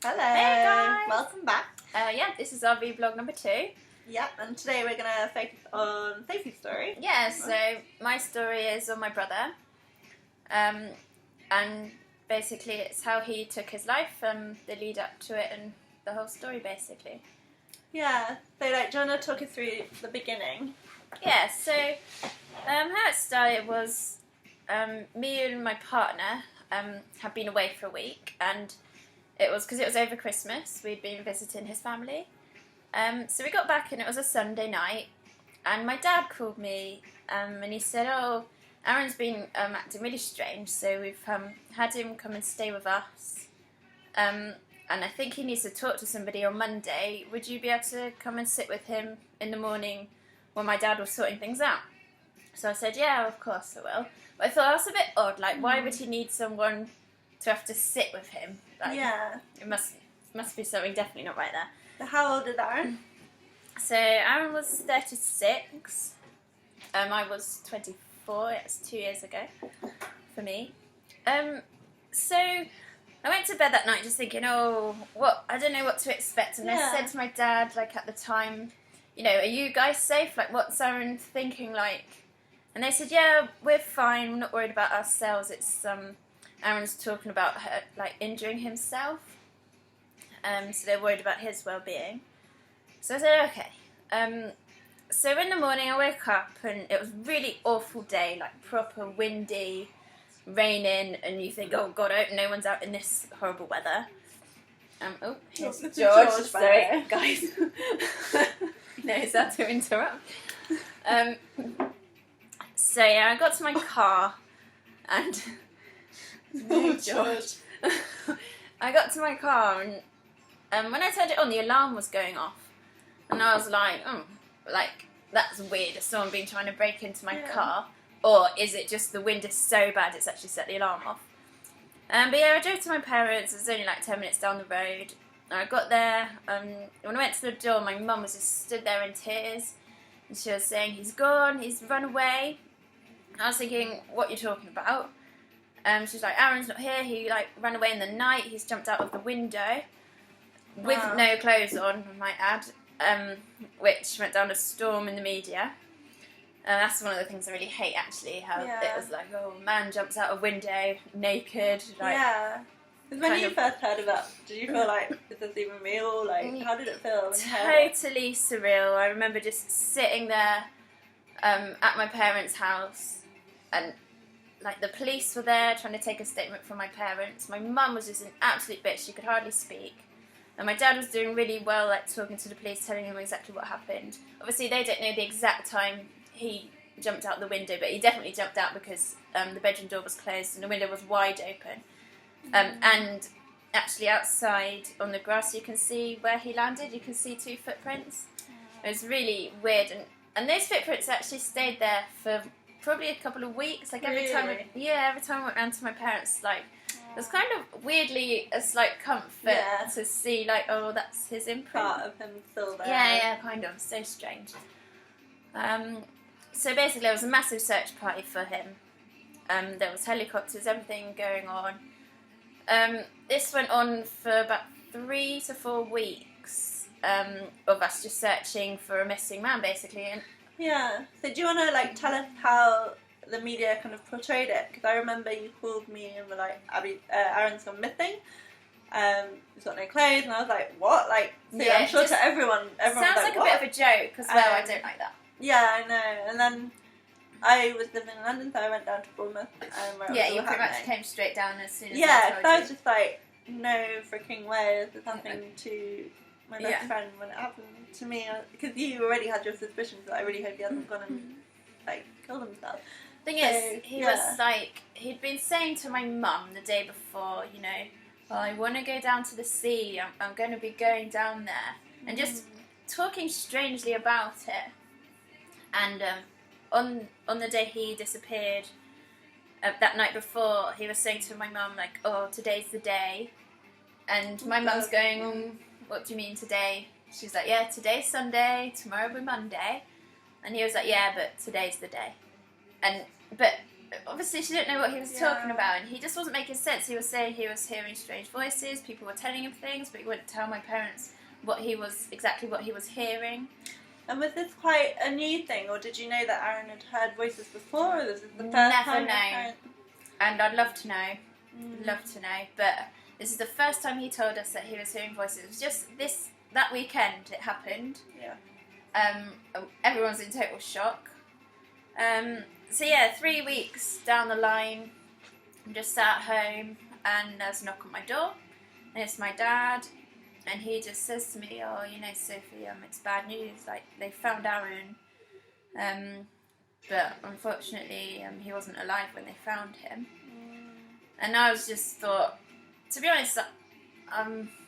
Hello. Hey guys. Welcome back. This is our vlog number 2. Yeah, and today we're going to focus on Sophie's story. Yeah, so my story is on my brother. And basically it's how he took his life, the lead up to it and the whole story basically. Yeah, so do you want to talk us through the beginning? Yeah, so how it started was me and my partner had been away for a week, and it was because it was over Christmas. We'd been visiting his family. So we got back and it was a Sunday night, and my dad called me and he said, "Oh, Aaron's been acting really strange, so we've had him come and stay with us. And I think he needs to talk to somebody on Monday. Would you be able to come and sit with him in the morning when my dad was sorting things out?" So I said, "Yeah, of course I will." But I thought that's a bit odd. Like, why would he need someone to have to sit with him? Like, yeah. It must be something definitely not right there. So how old is Aaron? So Aaron was 36. I was 24. It was 2 years ago for me. So I went to bed that night just thinking, I don't know what to expect. And I said to my dad, like at the time, are you guys safe? Like, what's Aaron thinking like? And they said, yeah, we're fine. We're not worried about ourselves. It's Aaron's talking about her, like, injuring himself. So they're worried about his well-being. So I said, okay. So in the morning I woke up and it was a really awful day, like proper windy, raining, and you think, oh God, I hope no one's out in this horrible weather. Here's George. Sorry, guys. No, is that to interrupt? So yeah, I got to my car and Oh, George. I got to my car and when I turned it on, the alarm was going off, and I was like, that's weird. Has someone been trying to break into my car, or is it just the wind is so bad it's actually set the alarm off? But yeah, I drove to my parents. It was only like 10 minutes down the road. And I got there. When I went to the door, my mum was just stood there in tears, and she was saying, "He's gone. He's run away." I was thinking, what are you talking about? She's like, "Aaron's not here. He ran away in the night. He's jumped out of the window with no clothes on, I might add," which went down a storm in the media. That's one of the things I really hate, actually, how it was like, oh, man jumps out a window naked. Because when you first heard about, did you feel like, is this even real? Like, how did it feel? Totally surreal. I remember just sitting there at my parents' house, and the police were there trying to take a statement from my parents. My mum was just an absolute bitch. She could hardly speak. And my dad was doing really well, talking to the police, telling them exactly what happened. Obviously, they don't know the exact time he jumped out the window, but he definitely jumped out because the bedroom door was closed and the window was wide open. And actually outside on the grass, you can see where he landed. You can see 2 footprints. It was really weird. And those footprints actually stayed there for probably a couple of weeks. Every time I went round to my parents, it was kind of weirdly a slight comfort to see, that's his imprint. Part of him still there. Yeah, kind of. So strange. So basically, there was a massive search party for him. There was helicopters, everything going on. This went on for about 3 to 4 weeks of us just searching for a missing man, basically. And So do you want to tell us how the media kind of portrayed it? Because I remember you called me and were like, Aaron's gone missing. He's got no clothes, and I was like, what? I'm sure to everyone sounds like what? a bit of a joke as well. I don't like that. Yeah, I know. And then I was living in London, so I went down to Bournemouth. You pretty much came straight down as soon as I was just like, no freaking way is this happening to my best friend when it happened to me. Because you already had your suspicions, that I really hope he hasn't gone and killed himself. Thing is, he was he'd been saying to my mum the day before, I want to go down to the sea, I'm going to be going down there, and just talking strangely about it. And on the day he disappeared, that night before, he was saying to my mum, oh, today's the day. And my mum's going, what do you mean today? She's like, yeah, today's Sunday, tomorrow will be Monday. And he was like, yeah, but today's the day. But obviously she didn't know what he was talking about, and he just wasn't making sense. He was saying he was hearing strange voices, people were telling him things, but he wouldn't tell my parents exactly what he was hearing. And was this quite a new thing, or did you know that Aaron had heard voices before, or was this the first time? Never known. And I'd love to know. Love to know. But this is the first time he told us that he was hearing voices. It was just that weekend it happened. Yeah. Everyone was in total shock. So yeah, 3 weeks down the line, I'm just sat at home and there's a knock on my door, and it's my dad, and he just says to me, "Oh, you know, Sophie, it's bad news. Like, they found Aaron, but unfortunately, he wasn't alive when they found him." And I was just thought, to be honest,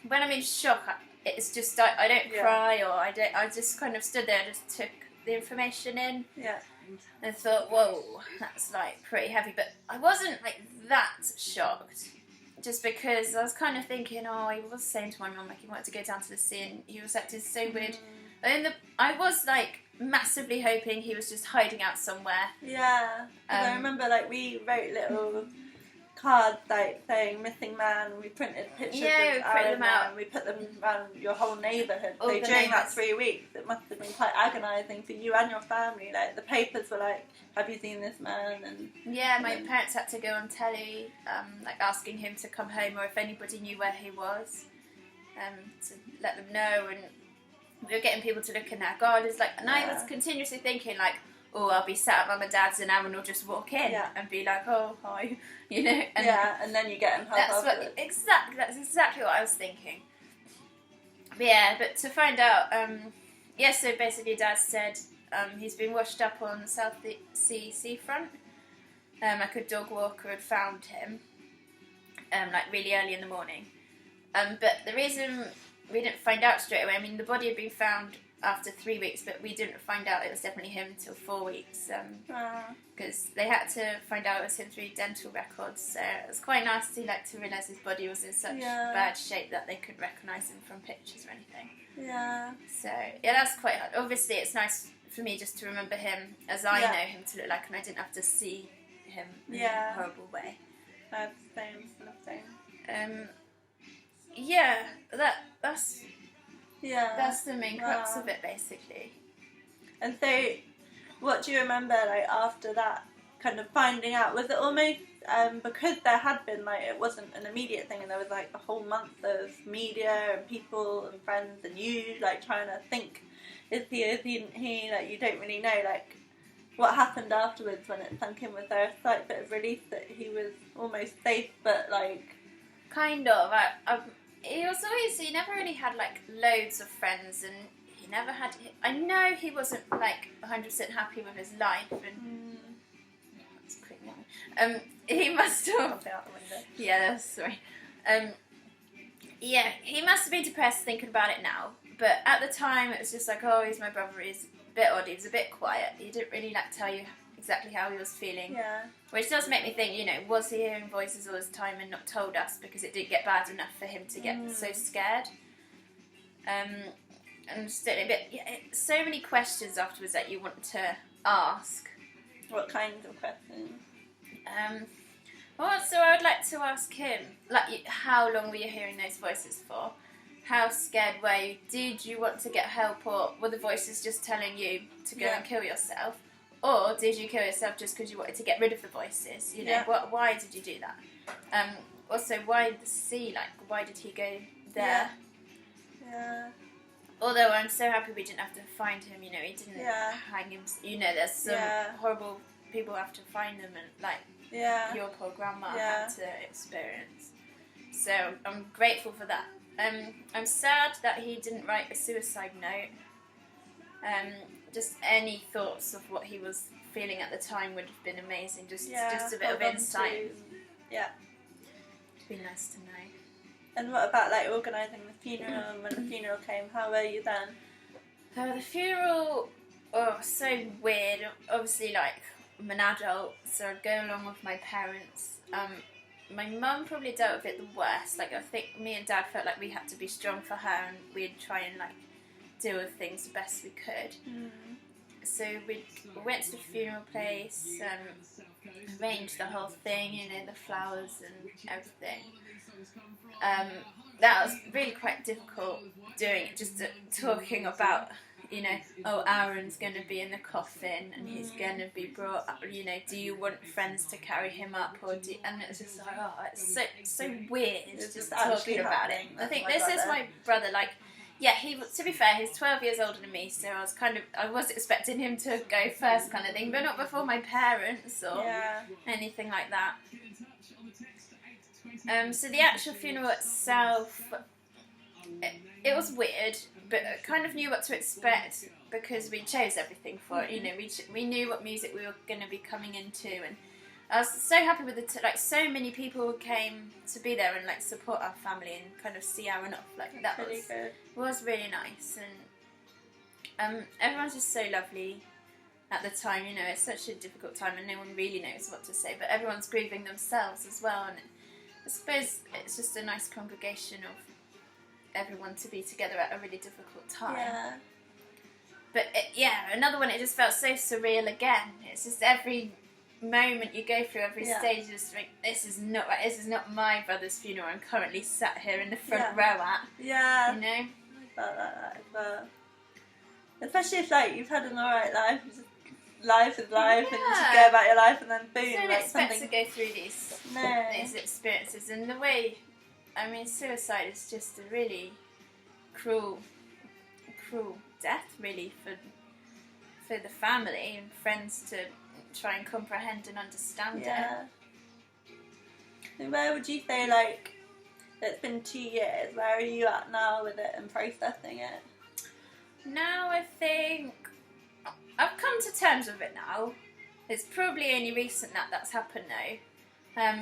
when I'm in shock, it's just I don't cry, or I just kind of stood there and just took the information in. Yeah. And thought, whoa, that's like pretty heavy. But I wasn't like that shocked, just because I was kind of thinking, oh, he was saying to my mum like he wanted to go down to the sea, and he was acting so weird. And I was like massively hoping he was just hiding out somewhere. Yeah. I remember like we wrote little cards like saying missing man, and we printed pictures of Aaron out, and we put them around your whole neighbourhood. So during that 3 weeks, it must have been quite agonising for you and your family. Like the papers were like, "Have you seen this man?" And yeah, my parents had to go on telly, like asking him to come home, or if anybody knew where he was, to let them know. And we were getting people to look in their gardens, like, and I was continuously thinking like, oh, I'll be sat at Mum and Dad's and Aaron will just walk in and be like, "Oh, hi," you know. And and then you get him help afterwards. That's exactly what I was thinking. But to find out, so basically Dad said he's been washed up on the South Sea seafront. Like a dog walker had found him, like really early in the morning. But the reason we didn't find out straight away, I mean, the body had been found after 3 weeks, but we didn't find out it was definitely him until 4 weeks, because they had to find out it was him through dental records. So it was quite nasty, like, to realise his body was in such bad shape that they couldn't recognise him from pictures or anything. Yeah. So yeah, that's quite hard. Obviously, it's nice for me just to remember him as I know him to look like, and I didn't have to see him in a horrible way. Same sort of thing. That's the main crux of it, basically. And so, what do you remember, like, after that kind of finding out? Was it almost, because there had been, like, it wasn't an immediate thing, and there was, like, a whole month of media and people and friends and you, like, trying to think, is he, like, you don't really know, like, what happened afterwards when it sunk in? Was there a slight bit of relief that he was almost safe, but, like... Kind of. He never really had like loads of friends, and he never had. I know he wasn't like 100% happy with his life, and that's creepy. He must have. Out the window. Yeah, that's sorry. He must have been depressed thinking about it now, but at the time it was just like, oh, he's my brother. He's a bit odd. He was a bit quiet. He didn't really like tell you exactly how he was feeling. Yeah. Which does make me think, you know, was he hearing voices all this time and not told us because it didn't get bad enough for him to get so scared? And still a bit, so many questions afterwards that you want to ask. What kinds of questions? So I would like to ask him, like, how long were you hearing those voices for? How scared were you? Did you want to get help, or were the voices just telling you to go and kill yourself? Or did you kill yourself just because you wanted to get rid of the voices? You know, why did you do that? Also, why the sea? Like, why did he go there? Yeah. Although I'm so happy we didn't have to find him. You know, he didn't hang him. You know, there's some horrible people have to find them, and like your poor grandma had to experience. So I'm grateful for that. I'm sad that he didn't write a suicide note. Just any thoughts of what he was feeling at the time would have been amazing. Just a bit of insight. It'd be nice to know. And what about like organising the funeral? And when the funeral came, how were you then? The funeral, so weird. Obviously, like, I'm an adult, so I'd go along with my parents. My mum probably dealt with it the worst. Like, I think me and Dad felt like we had to be strong for her, and we'd try and like deal with things the best we could. So we went to the funeral place. arranged the whole thing, you know, the flowers and everything. That was really quite difficult doing it, just talking about, you know, oh, Aaron's going to be in the coffin and he's going to be brought up, you know, do you want friends to carry him up, or do you, and it's just like, oh, it's so weird just talking about it. I think this is my brother, like, yeah, to be fair, he's 12 years older than me, so I was expecting him to go first kind of thing, but not before my parents or anything like that. So the actual funeral itself, it was weird, but I kind of knew what to expect because we chose everything for it. You know, we knew what music we were going to be coming into, and I was so happy with it. Like, so many people came to be there and like support our family and kind of see Aaron off. Like, that was really nice, and everyone's just so lovely at the time. You know, it's such a difficult time, and no one really knows what to say. But everyone's grieving themselves as well, and I suppose it's just a nice congregation of everyone to be together at a really difficult time. Yeah. But another one, it just felt so surreal again. It's just every moment you go through, every stage, you just think, this is not my brother's funeral I'm currently sat here in the front row at. Yeah. You know? I felt that as well. Especially if like you've had an alright life, life is life, and you just go about your life, and then boom, you don't like expect something. to go through these experiences, and the way, I mean, suicide is just a really cruel death, really, for the family and friends to try and comprehend and understand it. And where would you say, like, it's been 2 years, where are you at now with it and processing it? Now I think I've come to terms with it now. It's probably only recent that's happened now.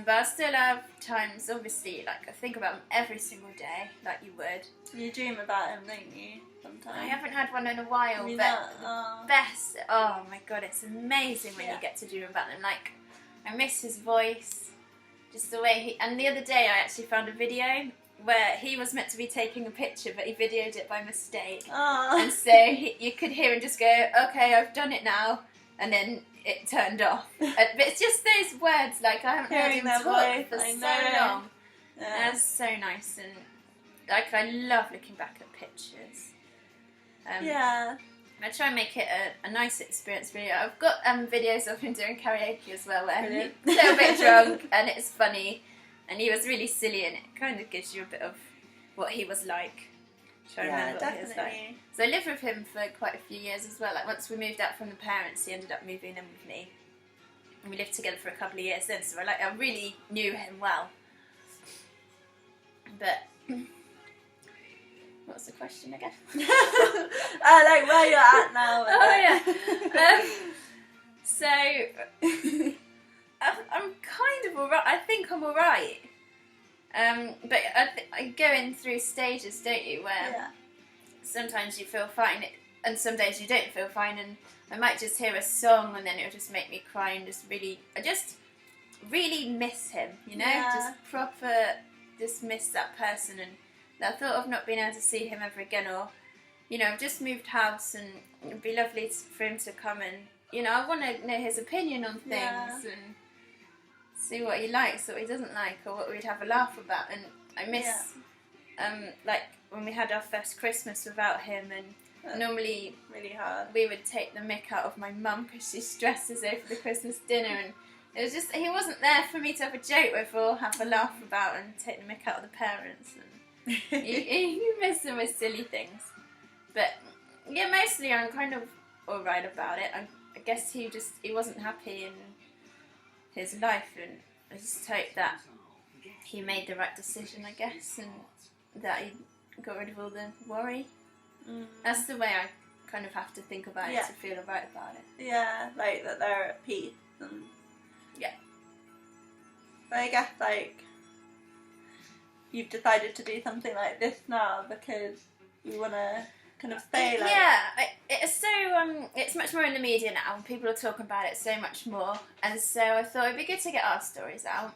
But I still have times, obviously, like, I think about him every single day, like you would. You dream about him, don't you, sometimes? I haven't had one in a while, but the best, oh my god, it's amazing when you get to dream about him. Like, I miss his voice, just the way and the other day I actually found a video where he was meant to be taking a picture, but he videoed it by mistake. And so you could hear him just go, okay, I've done it now, and then it turned off. But it's just those words, like, I haven't heard him talk for so long. Yeah. That's so nice, and like, I love looking back at pictures. I try and make it a nice experience, really. I've got videos of him doing karaoke as well, where he's a little bit drunk, and it's funny, and he was really silly, and it kind of gives you a bit of what he was like. Try to remember what he was like. So I lived with him for quite a few years as well. Like, once we moved out from the parents, he ended up moving in with me, and we lived together for a couple of years then. So I really knew him well. But what was the question again? Like, where you're at now. So I'm kind of alright. I think I'm alright. But I go in through stages, don't you, where sometimes you feel fine and some days you don't feel fine, and I might just hear a song and then it'll just make me cry, and I just really miss him, you know, just miss that person, and the thought of not being able to see him ever again, or, you know, I've just moved house and it'd be lovely for him to come, and, you know, I want to know his opinion on things and see what he likes, what he doesn't like, or what we'd have a laugh about. And I miss, like, when we had our first Christmas without him, and normally really hard. We would take the mick out of my mum because she stresses over the Christmas dinner, and it was just, he wasn't there for me to have a joke with or have a laugh about and take the mick out of the parents, and you miss them with silly things. But yeah, mostly I'm kind of alright about it. I guess he wasn't happy in his life, and I just hope that he made the right decision, I guess, and that he got rid of all the worry. That's the way I kind of have to think about it to feel right about it. Yeah, like that they're at peace. And but I guess, like, you've decided to do something like this now because you want to kind of stay, like... Yeah, it's so, it's much more in the media now, and people are talking about it so much more, and so I thought it'd be good to get our stories out.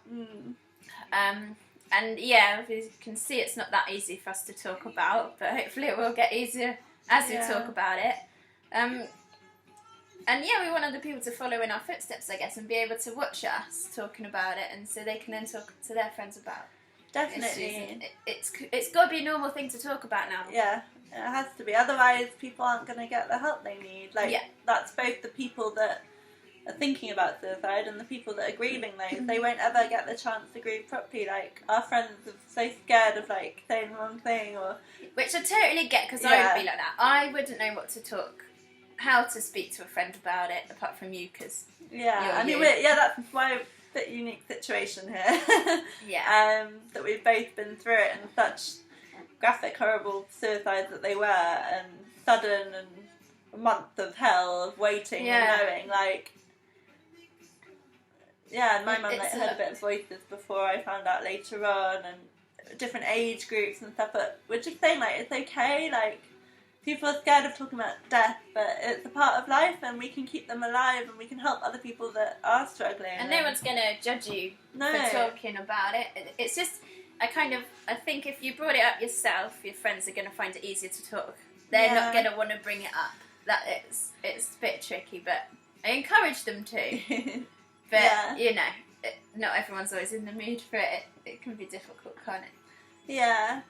And yeah, as you can see, it's not that easy for us to talk about, but hopefully it will get easier as we talk about it. And yeah, we want other people to follow in our footsteps, I guess, and be able to watch us talking about it, and so they can then talk to their friends about Definitely. It's got to be a normal thing to talk about now. Yeah, it has to be. Otherwise, people aren't going to get the help they need. Like, that's both the people that are thinking about suicide and the people that are grieving those. They won't ever get the chance to grieve properly. Like, our friends are so scared of, like, saying the wrong thing or... Which I totally get, because I would be like that. I wouldn't know how to speak to a friend about it, apart from you, because that's why a bit unique situation here. That we've both been through it, and such graphic, horrible suicides that they were, and sudden, and a month of hell of waiting and knowing, like... Yeah, and my mum heard a bit of voices before I found out later on, and different age groups and stuff, but we're just saying, like, it's okay, like, people are scared of talking about death, but it's a part of life, and we can keep them alive, and we can help other people that are struggling. And no one's going to judge you for talking about it. It's just, I think if you brought it up yourself, your friends are going to find it easier to talk. They're not going to want to bring it up. It's a bit tricky, but I encourage them to. But, you know, not everyone's always in the mood for it. It can be difficult, can't it? Yeah.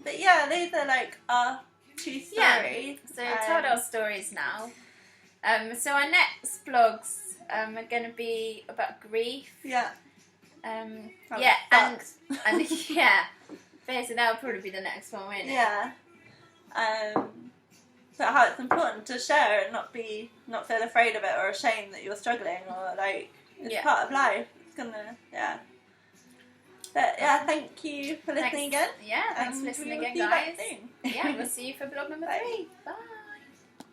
But yeah, these are like our two stories. Yeah. So we told our stories now. So our next vlogs are going to be about grief. Yeah. And so that'll probably be the next one, won't it? Yeah. So how it's important to share and not feel afraid of it or ashamed that you're struggling, or like it's part of life. It's gonna But yeah, thank you for listening again. Yeah, thanks for listening again, guys. Yeah, we'll see you for vlog number 3. Bye.